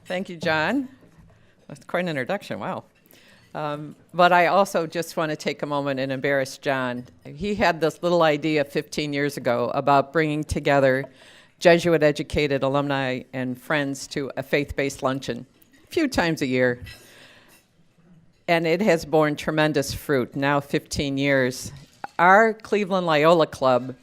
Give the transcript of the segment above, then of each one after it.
Thank you, John. That's quite an introduction, wow. But I also just want to take a moment and embarrass John. He had this little idea 15 years ago about bringing together Jesuit-educated alumni and friends to a faith-based luncheon a few times a year. And it has borne tremendous fruit, now 15 years. Our Cleveland Loyola Club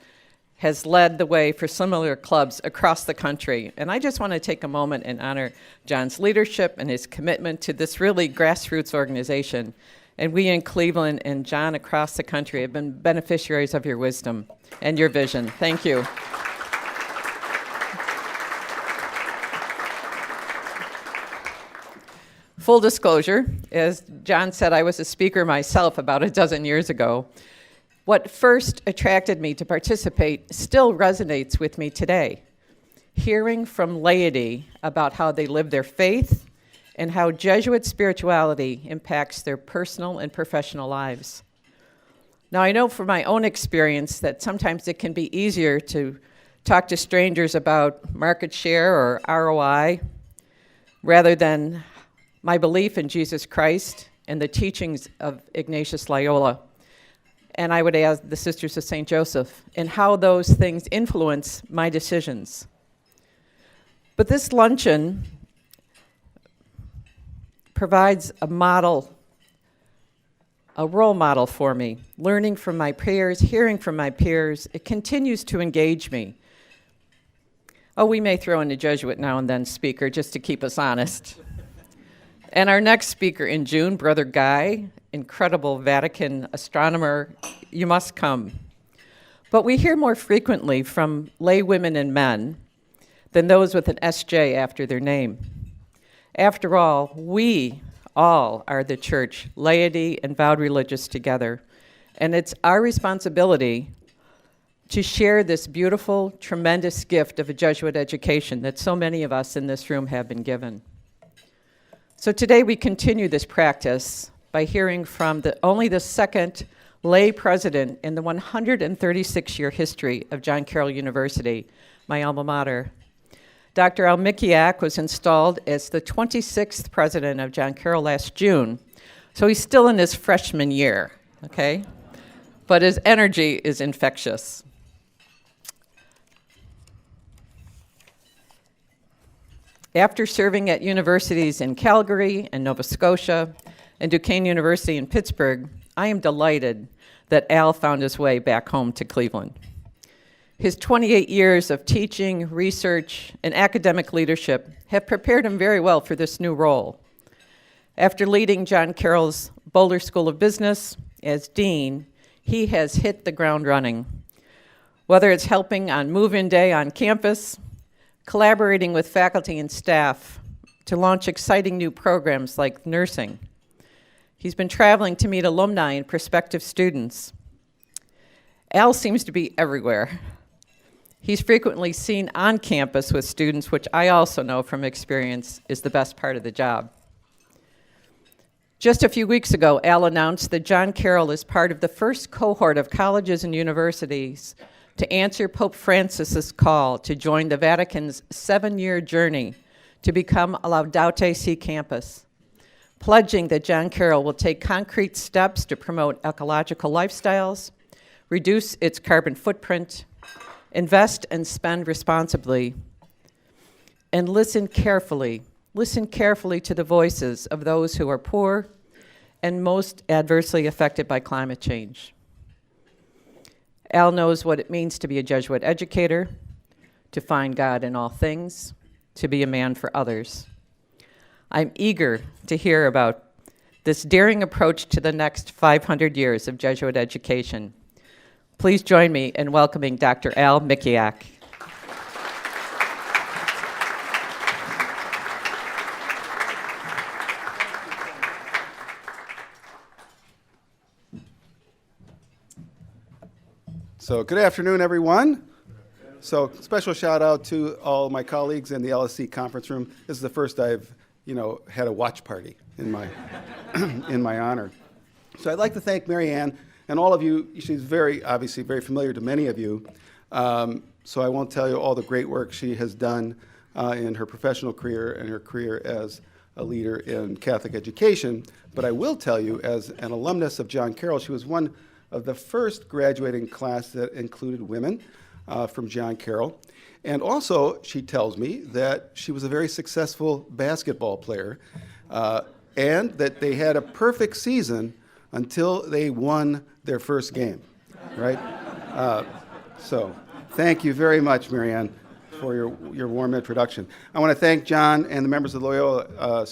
has led the way for similar clubs across the country. And I just want to take a moment and honor John's leadership and his commitment to this really grassroots organization. And we in Cleveland and John across the country have been beneficiaries of your wisdom and your vision. Thank you. Full disclosure, as John said, I was a speaker myself about a dozen years ago. What first attracted me to participate still resonates with me today. Hearing from laity about how they live their faith and how Jesuit spirituality impacts their personal and professional lives. Now, I know from my own experience that sometimes it can be easier to talk to strangers about market share or ROI rather than my belief in Jesus Christ and the teachings of Ignatius Loyola. And I would add the Sisters of St. Joseph, and how those things influence my decisions. But this luncheon provides a model, a role model for me, learning from my peers, hearing from my peers. It continues to engage me. Oh, we may throw in a Jesuit now and then speaker just to keep us honest. And our next speaker in June, Brother Guy, incredible Vatican astronomer, you must come. But we hear more frequently from lay women and men than those with an SJ after their name. After all, we all are the church, laity and vowed religious together. And it's our responsibility to share this beautiful, tremendous gift of a Jesuit education that so many of us in this room have been given. So today we continue this practice by hearing from only the second lay president in the 136-year history of John Carroll University, my alma mater. Dr. Miciak was installed as the 26th president of John Carroll last June, so he's still in his freshman year, okay? But his energy is infectious. After serving at universities in Calgary and Nova Scotia and Duquesne University in Pittsburgh, I am delighted that Al found his way back home to Cleveland. His 28 years of teaching, research, and academic leadership have prepared him very well for this new role. After leading John Carroll's Boulder School of Business as dean, he has hit the ground running. Whether it's helping on move-in day on campus, collaborating with faculty and staff to launch exciting new programs like nursing. He's been traveling to meet alumni and prospective students. Al seems to be everywhere. He's frequently seen on campus with students, which I also know from experience is the best part of the job. Just a few weeks ago, Al announced that John Carroll is part of the first cohort of colleges and universities to answer Pope Francis's call to join the Vatican's 7-year journey to become a Laudate Si campus, pledging that John Carroll will take concrete steps to promote ecological lifestyles, reduce its carbon footprint, invest and spend responsibly, and listen carefully to the voices of those who are poor and most adversely affected by climate change. Al knows what it means to be a Jesuit educator, to find God in all things, to be a man for others. I'm eager to hear about this daring approach to the next 500 years of Jesuit education. Please join me in welcoming Dr. Al Miciak. So good afternoon, everyone. So special shout out to all my colleagues in the LSC conference room. This is the first I've, had a watch party in my in my honor. So I'd like to thank Mary Ann and all of you. She's obviously very familiar to many of you. So I won't tell you all the great work she has done in her professional career and her career as a leader in Catholic education. But I will tell you, as an alumnus of John Carroll, she was one of the first graduating class that included women from John Carroll. And also, she tells me that she was a very successful basketball player and that they had a perfect season until they won their first game, right? So thank you very much, Marianne, for your warm introduction. I want to thank John and the members of the Loyola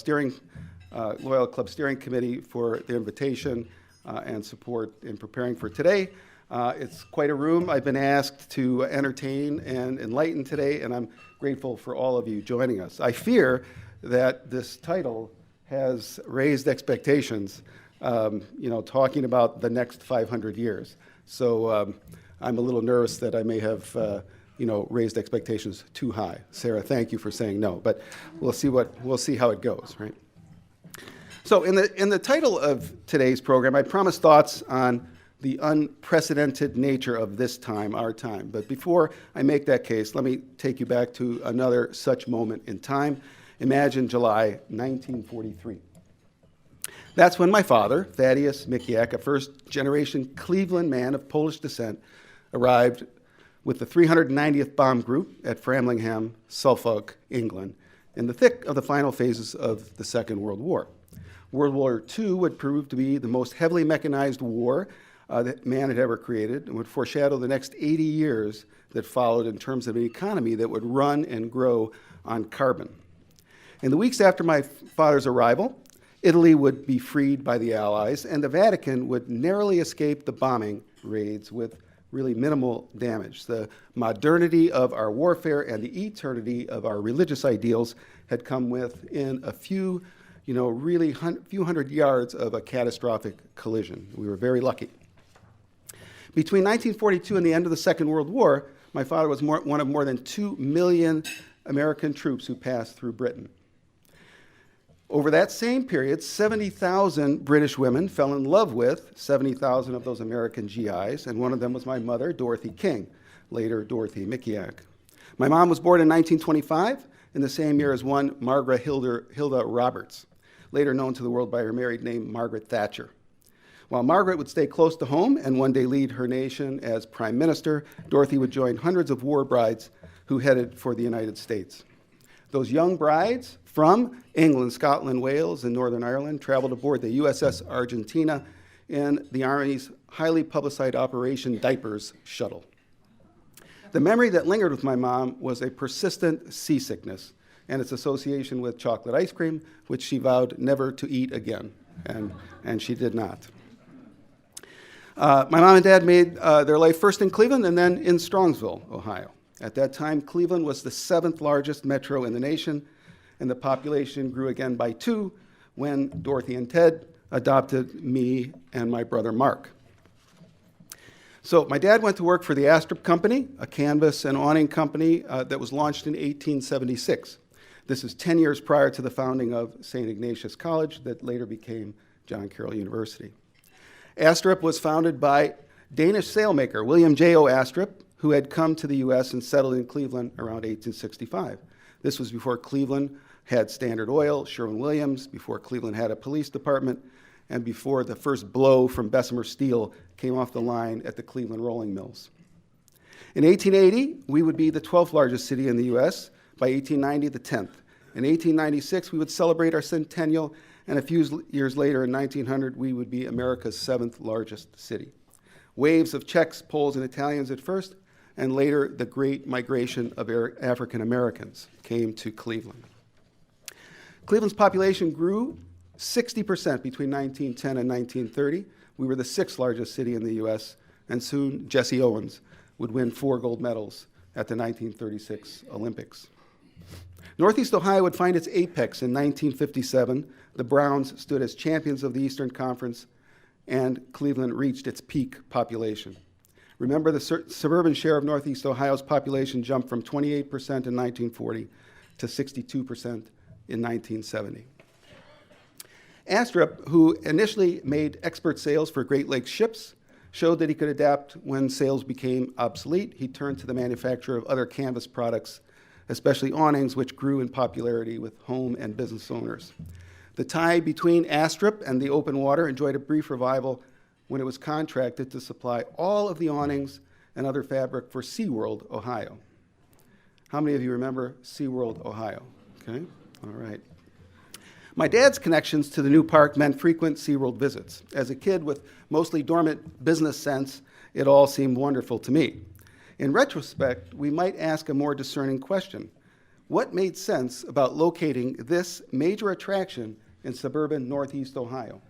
Loyola Club Steering Committee for their invitation and support in preparing for today. It's quite a room I've been asked to entertain and enlighten today, and I'm grateful for all of you joining us. I fear that this title has raised expectations, talking about the next 500 years. So I'm a little nervous that I may have raised expectations too high. Sarah, thank you for saying no, but we'll see how it goes, right? So in the title of today's program, I promised thoughts on the unprecedented nature of this time, our time. But before I make that case, let me take you back to another such moment in time. Imagine July 1943. That's when my father, Thaddeus Miciak, a first-generation Cleveland man of Polish descent, arrived with the 390th Bomb Group at Framlingham, Suffolk, England, in the thick of the final phases of the Second World War. World War II would prove to be the most heavily mechanized war that man had ever created and would foreshadow the next 80 years that followed in terms of an economy that would run and grow on carbon. In the weeks after my father's arrival, Italy would be freed by the Allies, and the Vatican would narrowly escape the bombing raids with really minimal damage. The modernity of our warfare and the eternity of our religious ideals had come within a few hundred yards of a catastrophic collision. We were very lucky. Between 1942 and the end of the Second World War, my father was one of more than 2 million American troops who passed through Britain. Over that same period, 70,000 British women fell in love with 70,000 of those American GIs, and one of them was my mother, Dorothy King, later Dorothy Miciak. My mom was born in 1925, in the same year as one Margaret Hilda Roberts, later known to the world by her married name, Margaret Thatcher. While Margaret would stay close to home and one day lead her nation as prime minister, Dorothy would join hundreds of war brides who headed for the United States. Those young brides from England, Scotland, Wales, and Northern Ireland traveled aboard the USS Argentina in the Army's highly publicized Operation Diapers shuttle. The memory that lingered with my mom was a persistent seasickness and its association with chocolate ice cream, which she vowed never to eat again, and she did not. My mom and dad made their life first in Cleveland and then in Strongsville, Ohio. At that time, Cleveland was the 7th largest metro in the nation, and the population grew again by 2 when Dorothy and Ted adopted me and my brother Mark. So my dad went to work for the Astrup Company, a canvas and awning company that was launched in 1876. This is 10 years prior to the founding of St. Ignatius College that later became John Carroll University. Astrup was founded by Danish sailmaker William J.O. Astrup, who had come to the U.S. and settled in Cleveland around 1865. This was before Cleveland had Standard Oil, Sherwin-Williams, before Cleveland had a police department, and before the first blow from Bessemer Steel came off the line at the Cleveland rolling mills. In 1880, we would be the 12th largest city in the U.S., by 1890, the 10th. In 1896, we would celebrate our centennial, and a few years later, in 1900, we would be America's 7th largest city. Waves of Czechs, Poles, and Italians at first, and later the great migration of African Americans came to Cleveland. Cleveland's population grew 60% between 1910 and 1930. We were the 6th largest city in the U.S., and soon Jesse Owens would win 4 gold medals at the 1936 Olympics. Northeast Ohio would find its apex in 1957. The Browns stood as champions of the Eastern Conference, and Cleveland reached its peak population. Remember, the suburban share of Northeast Ohio's population jumped from 28% in 1940 to 62% in 1970. Astrup, who initially made expert sails for Great Lakes ships, showed that he could adapt when sails became obsolete. He turned to the manufacture of other canvas products especially awnings, which grew in popularity with home and business owners. The tie between Astrup and the open water enjoyed a brief revival when it was contracted to supply all of the awnings and other fabric for SeaWorld, Ohio. How many of you remember SeaWorld, Ohio? Okay, all right. My dad's connections to the new park meant frequent SeaWorld visits. As a kid with mostly dormant business sense, it all seemed wonderful to me. In retrospect, we might ask a more discerning question. What made sense about locating this major attraction in suburban Northeast Ohio?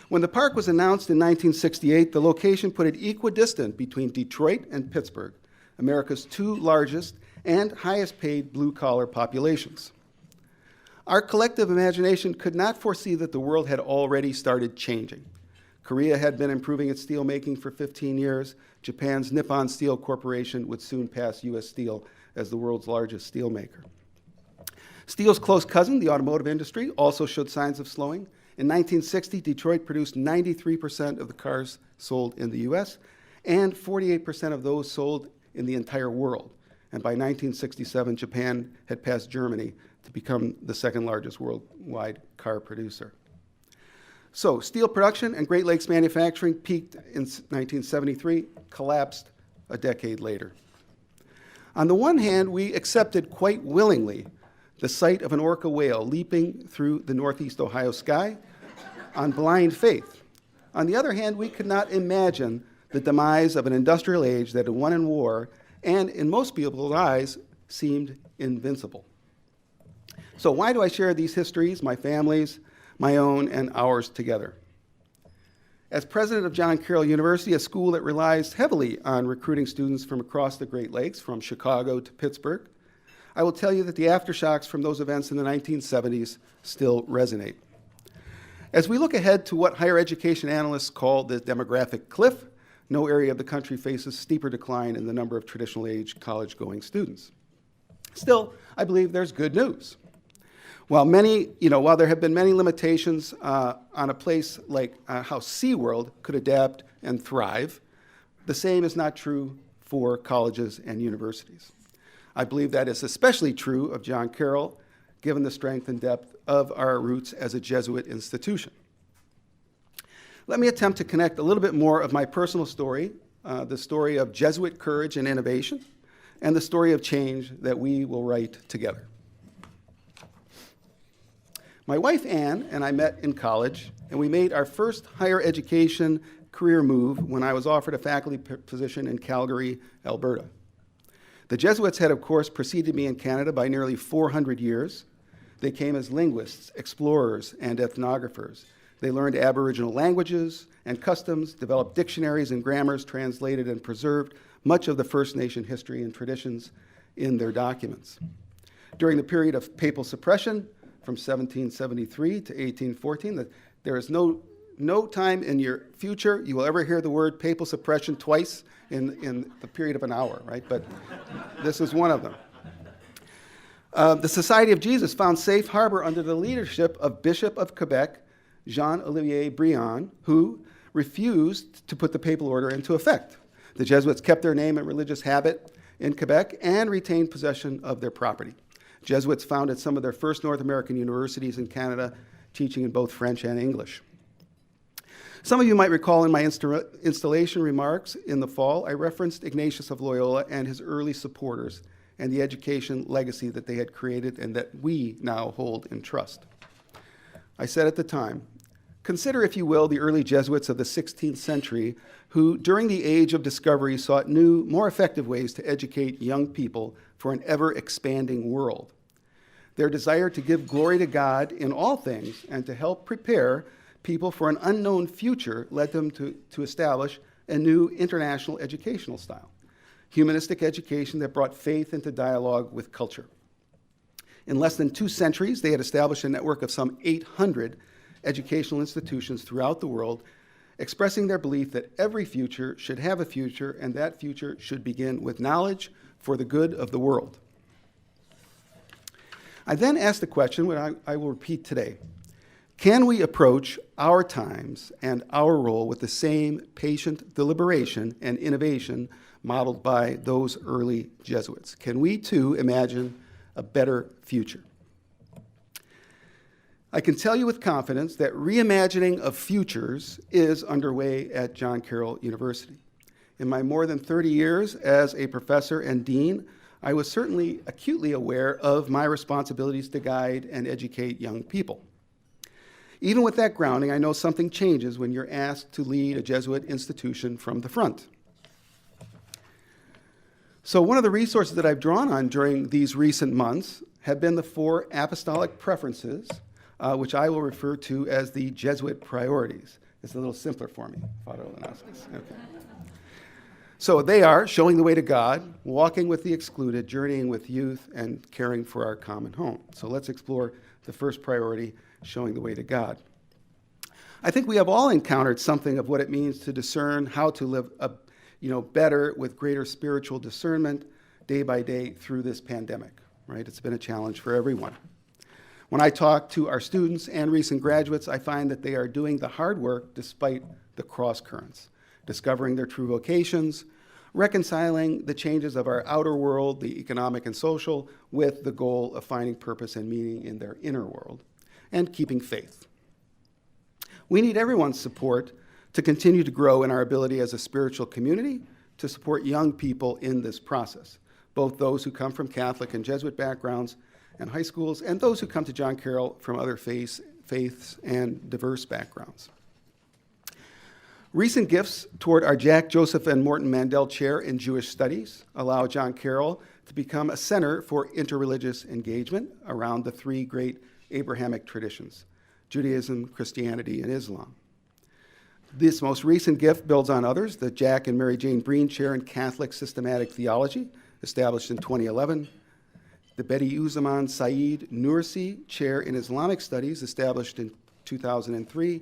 When the park was announced in 1968, the location put it equidistant between Detroit and Pittsburgh, America's two largest and highest paid blue-collar populations. Our collective imagination could not foresee that the world had already started changing. Korea had been improving its steelmaking for 15 years. Japan's Nippon Steel Corporation would soon pass U.S. Steel as the world's largest steelmaker. Steel's close cousin, the automotive industry, also showed signs of slowing. In 1960, Detroit produced 93% of the cars sold in the U.S. and 48% of those sold in the entire world. And by 1967, Japan had passed Germany to become the second largest worldwide car producer. So steel production and Great Lakes manufacturing peaked in 1973, collapsed a decade later. On the one hand, we accepted quite willingly the sight of an orca whale leaping through the Northeast Ohio sky on blind faith. On the other hand, we could not imagine the demise of an industrial age that had won in war and, in most people's eyes, seemed invincible. So why do I share these histories, my family's, my own, and ours together? As president of John Carroll University, a school that relies heavily on recruiting students from across the Great Lakes, from Chicago to Pittsburgh, I will tell you that the aftershocks from those events in the 1970s still resonate. As we look ahead to what higher education analysts call the demographic cliff, no area of the country faces steeper decline in the number of traditional-age college-going students. Still, I believe there's good news. While there have been many limitations on a place like how SeaWorld could adapt and thrive, the same is not true for colleges and universities. I believe that is especially true of John Carroll, given the strength and depth of our roots as a Jesuit institution. Let me attempt to connect a little bit more of my personal story, the story of Jesuit courage and innovation, and the story of change that we will write together. My wife, Ann, and I met in college, and we made our first higher education career move when I was offered a faculty position in Calgary, Alberta. The Jesuits had, of course, preceded me in Canada by nearly 400 years. They came as linguists, explorers, and ethnographers. They learned Aboriginal languages and customs, developed dictionaries and grammars, translated and preserved much of the First Nation history and traditions in their documents. During the period of papal suppression, from 1773 to 1814, there is no time in your future you will ever hear the word papal suppression twice in the period of an hour, right? But this is one of them. The Society of Jesus found safe harbor under the leadership of Bishop of Quebec, Jean-Olivier Briand, who refused to put the papal order into effect. The Jesuits kept their name and religious habit in Quebec and retained possession of their property. Jesuits founded some of their first North American universities in Canada, teaching in both French and English. Some of you might recall in my installation remarks in the fall, I referenced Ignatius of Loyola and his early supporters and the education legacy that they had created and that we now hold in trust. I said at the time, consider, if you will, the early Jesuits of the 16th century who, during the age of discovery, sought new, more effective ways to educate young people for an ever-expanding world. Their desire to give glory to God in all things and to help prepare people for an unknown future led them to establish a new international educational style, humanistic education that brought faith into dialogue with culture. In less than 2 centuries, they had established a network of some 800 educational institutions throughout the world, expressing their belief that every future should have a future, and that future should begin with knowledge for the good of the world. I then asked the question, which I will repeat today. Can we approach our times and our role with the same patient deliberation and innovation modeled by those early Jesuits? Can we too imagine a better future? I can tell you with confidence that reimagining of futures is underway at John Carroll University. In my more than 30 years as a professor and dean, I was certainly acutely aware of my responsibilities to guide and educate young people. Even with that grounding, I know something changes when you're asked to lead a Jesuit institution from the front. So one of the resources that I've drawn on during these recent months have been the 4 apostolic preferences, which I will refer to as the Jesuit priorities. It's a little simpler for me, Father Olenowskis. Okay. So they are showing the way to God, walking with the excluded, journeying with youth, and caring for our common home. So let's explore the first priority, showing the way to God. I think we have all encountered something of what it means to discern how to live better with greater spiritual discernment day by day through this pandemic, right? It's been a challenge for everyone. When I talk to our students and recent graduates, I find that they are doing the hard work despite the cross currents, discovering their true vocations, reconciling the changes of our outer world, the economic and social, with the goal of finding purpose and meaning in their inner world, and keeping faith. We need everyone's support to continue to grow in our ability as a spiritual community to support young people in this process, both those who come from Catholic and Jesuit backgrounds and high schools, and those who come to John Carroll from other faiths and diverse backgrounds. Recent gifts toward our Jack, Joseph, and Morton Mandel Chair in Jewish Studies allow John Carroll to become a center for interreligious engagement around the 3 great Abrahamic traditions, Judaism, Christianity, and Islam. This most recent gift builds on others, the Jack and Mary Jane Breen Chair in Catholic Systematic Theology, established in 2011, the Bediüzzaman Said Nursi Chair in Islamic Studies, established in 2003,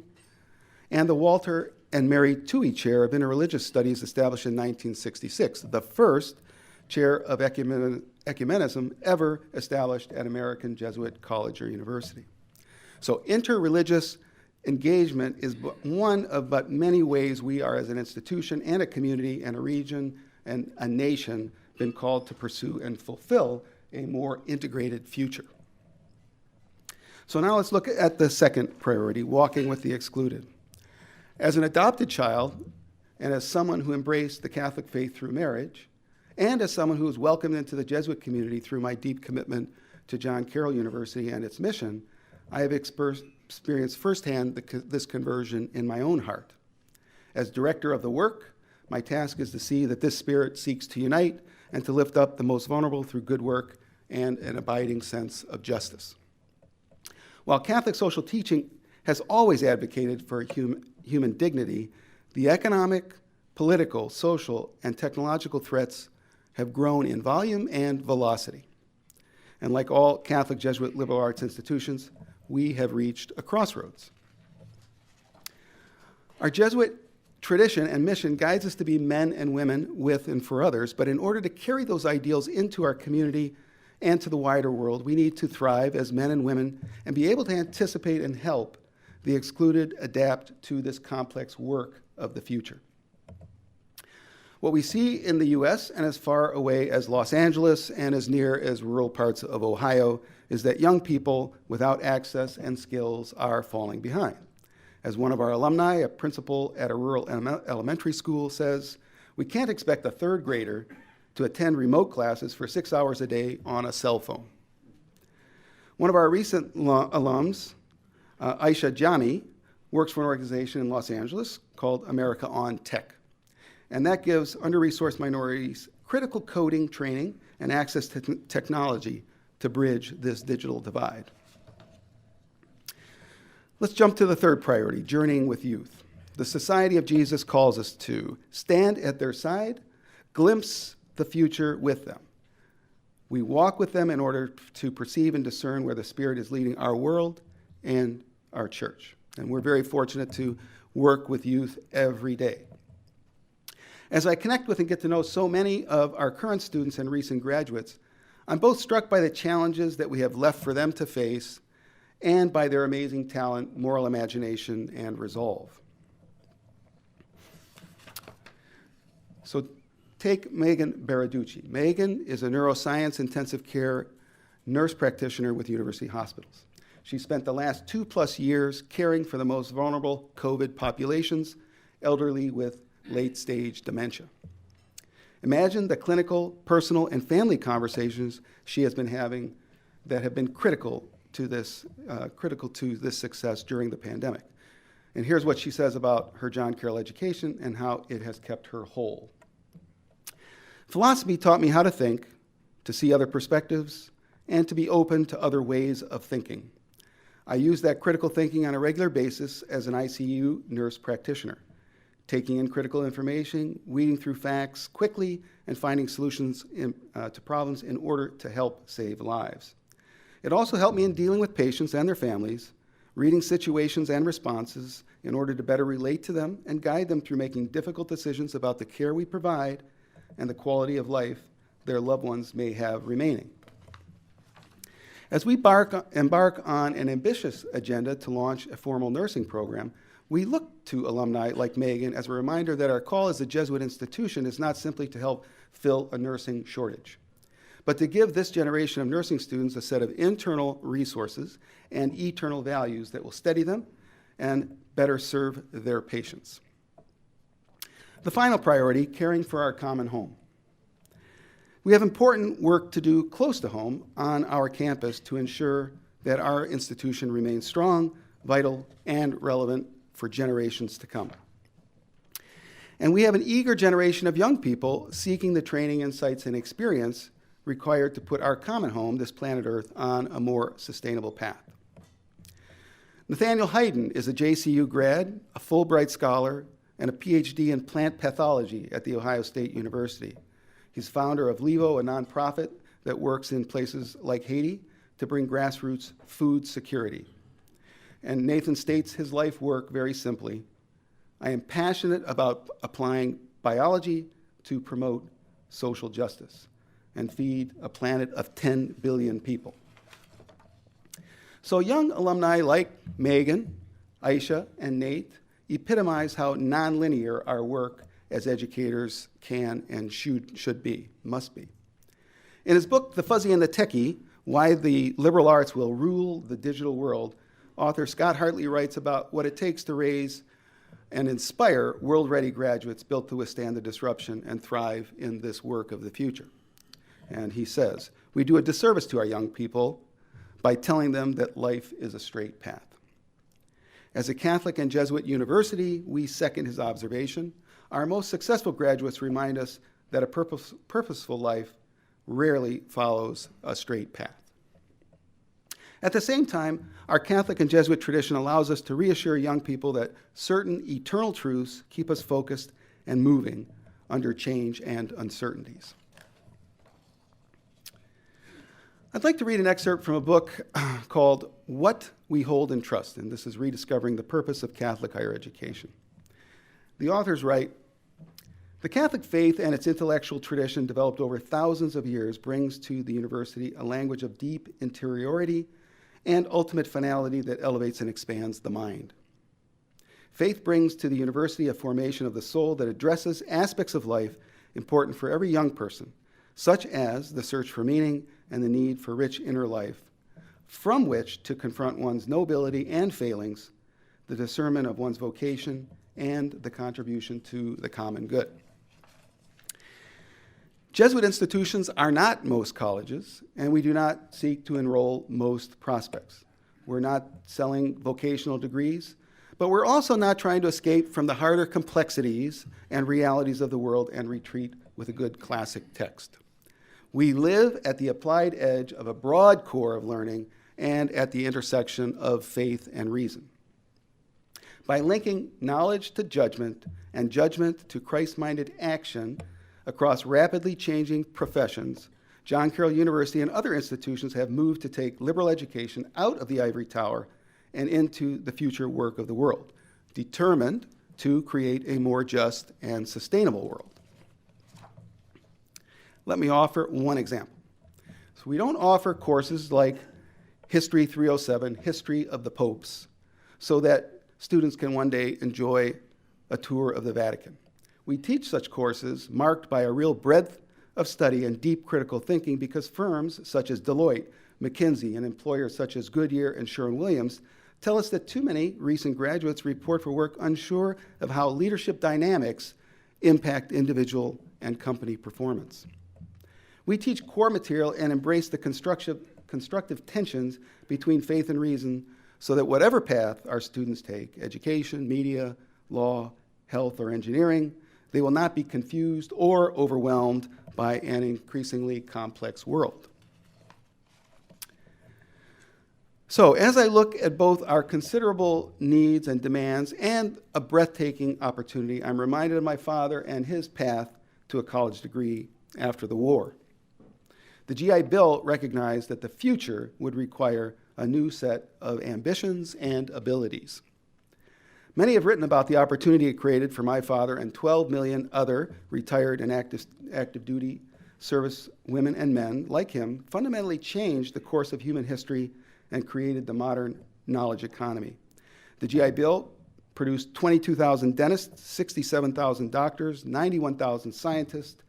and the Walter and Mary Toohey Chair of Interreligious Studies, established in 1966, the first chair of ecumenism ever established at American Jesuit College or University. So interreligious engagement is one of but many ways we are, as an institution and a community and a region and a nation, been called to pursue and fulfill a more integrated future. So now let's look at the second priority, walking with the excluded. As an adopted child, and as someone who embraced the Catholic faith through marriage, and as someone who was welcomed into the Jesuit community through my deep commitment to John Carroll University and its mission, I have experienced firsthand this conversion in my own heart. As director of the work, my task is to see that this spirit seeks to unite and to lift up the most vulnerable through good work and an abiding sense of justice. While Catholic social teaching has always advocated for human dignity, the economic, political, social, and technological threats have grown in volume and velocity. And like all Catholic Jesuit liberal arts institutions, we have reached a crossroads. Our Jesuit tradition and mission guides us to be men and women with and for others, but in order to carry those ideals into our community and to the wider world, we need to thrive as men and women and be able to anticipate and help the excluded adapt to this complex work of the future. What we see in the US and as far away as Los Angeles and as near as rural parts of Ohio is that young people without access and skills are falling behind. As one of our alumni, a principal at a rural elementary school, says, "We can't expect a 3rd grader to attend remote classes for 6 hours a day on a cell phone." One of our recent alums, Aisha Jami, works for an organization in Los Angeles called America on Tech. And that gives under-resourced minorities critical coding training and access to technology to bridge this digital divide. Let's jump to the third priority, journeying with youth. The Society of Jesus calls us to stand at their side, glimpse the future with them. We walk with them in order to perceive and discern where the Spirit is leading our world and our church. And we're very fortunate to work with youth every day. As I connect with and get to know so many of our current students and recent graduates, I'm both struck by the challenges that we have left for them to face and by their amazing talent, moral imagination, and resolve. So Take Megan Baraducci. Megan is a neuroscience intensive care nurse practitioner with University Hospitals. She spent the last 2+ years caring for the most vulnerable COVID populations, elderly with late-stage dementia. Imagine the clinical, personal, and family conversations she has been having that have been critical to this success during the pandemic. And here's what she says about her John Carroll education and how it has kept her whole. Philosophy taught me how to think, to see other perspectives, and to be open to other ways of thinking. I use that critical thinking on a regular basis as an ICU nurse practitioner, taking in critical information, weeding through facts quickly, and finding solutions to problems in order to help save lives. It also helped me in dealing with patients and their families, reading situations and responses in order to better relate to them and guide them through making difficult decisions about the care we provide and the quality of life their loved ones may have remaining. As we embark on an ambitious agenda to launch a formal nursing program, we look to alumni like Megan as a reminder that our call as a Jesuit institution is not simply to help fill a nursing shortage, but to give this generation of nursing students a set of internal resources and eternal values that will steady them and better serve their patients. The final priority, caring for our common home. We have important work to do close to home on our campus to ensure that our institution remains strong, vital, and relevant for generations to come. And we have an eager generation of young people seeking the training, insights, and experience required to put our common home, this planet Earth, on a more sustainable path. Nathaniel Hayden is a JCU grad, a Fulbright scholar, and a PhD in plant pathology at The Ohio State University. He's founder of Levo, a nonprofit that works in places like Haiti to bring grassroots food security. And Nathan states his life work very simply: I am passionate about applying biology to promote social justice and feed a planet of 10 billion people. So young alumni like Megan, Aisha, and Nate epitomize how nonlinear our work as educators can and must be. In his book, The Fuzzy and the Techie, Why the Liberal Arts Will Rule the Digital World, author Scott Hartley writes about what it takes to raise and inspire world-ready graduates built to withstand the disruption and thrive in this work of the future. And he says, we do a disservice to our young people by telling them that life is a straight path. As a Catholic and Jesuit university, we second his observation. Our most successful graduates remind us that a purposeful life rarely follows a straight path. At the same time, our Catholic and Jesuit tradition allows us to reassure young people that certain eternal truths keep us focused and moving under change and uncertainties. I'd like to read an excerpt from a book called What We Hold in Trust, and this is Rediscovering the Purpose of Catholic Higher Education. The authors write, the Catholic faith and its intellectual tradition developed over thousands of years brings to the university a language of deep interiority and ultimate finality that elevates and expands the mind. Faith brings to the university a formation of the soul that addresses aspects of life important for every young person, such as the search for meaning and the need for rich inner life, from which to confront one's nobility and failings, the discernment of one's vocation, and the contribution to the common good. Jesuit institutions are not most colleges, and we do not seek to enroll most prospects. We're not selling vocational degrees, but we're also not trying to escape from the harder complexities and realities of the world and retreat with a good classic text. We live at the applied edge of a broad core of learning and at the intersection of faith and reason. By linking knowledge to judgment and judgment to Christ-minded action across rapidly changing professions, John Carroll University and other institutions have moved to take liberal education out of the ivory tower and into the future work of the world, determined to create a more just and sustainable world. Let me offer one example. So we don't offer courses like History 307, History of the Popes, so that students can one day enjoy a tour of the Vatican. We teach such courses marked by a real breadth of study and deep critical thinking because firms such as Deloitte, McKinsey, and employers such as Goodyear and Sherwin-Williams tell us that too many recent graduates report for work unsure of how leadership dynamics impact individual and company performance. We teach core material and embrace the constructive tensions between faith and reason so that whatever path our students take, education, media, law, health, or engineering, they will not be confused or overwhelmed by an increasingly complex world. So as I look at both our considerable needs and demands and a breathtaking opportunity, I'm reminded of my father and his path to a college degree after the war. The GI Bill recognized that the future would require a new set of ambitions and abilities. Many have written about the opportunity it created for my father and 12 million other retired and active duty service women and men like him fundamentally changed the course of human history and created the modern knowledge economy. The GI Bill produced 22,000 dentists, 67,000 doctors, 91,000 scientists,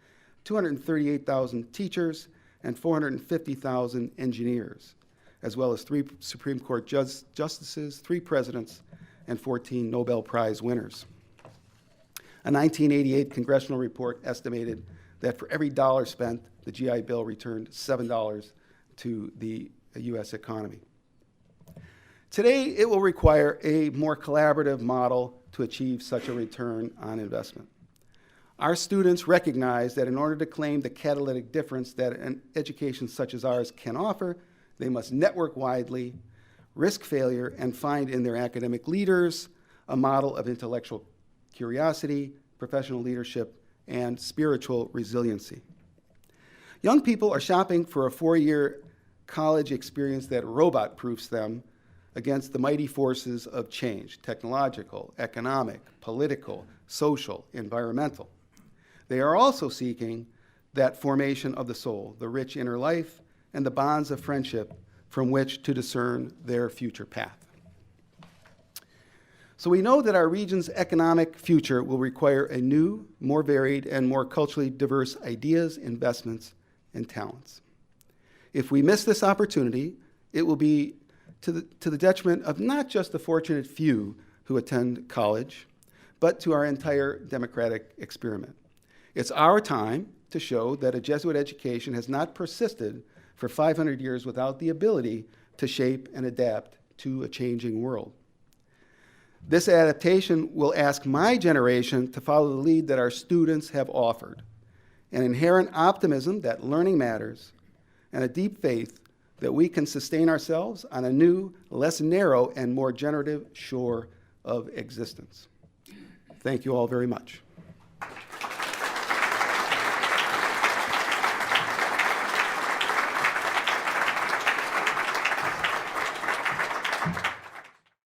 238,000 teachers, and 450,000 engineers, as well as 3 Supreme Court justices, 3 presidents, and 14 Nobel Prize winners. A 1988 congressional report estimated that for every dollar spent, the GI Bill returned $7 to the U.S. economy. Today, it will require a more collaborative model to achieve such a return on investment. Our students recognize that in order to claim the catalytic difference that an education such as ours can offer, they must network widely, risk failure, and find in their academic leaders a model of intellectual curiosity, professional leadership, and spiritual resiliency. Young people are shopping for a 4-year college experience that robot-proofs them against the mighty forces of change, technological, economic, political, social, environmental. They are also seeking that formation of the soul, the rich inner life, and the bonds of friendship from which to discern their future path. So we know that our region's economic future will require a new, more varied, and more culturally diverse ideas, investments, and talents. If we miss this opportunity, it will be to the detriment of not just the fortunate few who attend college, but to our entire democratic experiment. It's our time to show that a Jesuit education has not persisted for 500 years without the ability to shape and adapt to a changing world. This adaptation will ask my generation to follow the lead that our students have offered, an inherent optimism that learning matters, and a deep faith that we can sustain ourselves on a new, less narrow, and more generative shore of existence. Thank you all very much.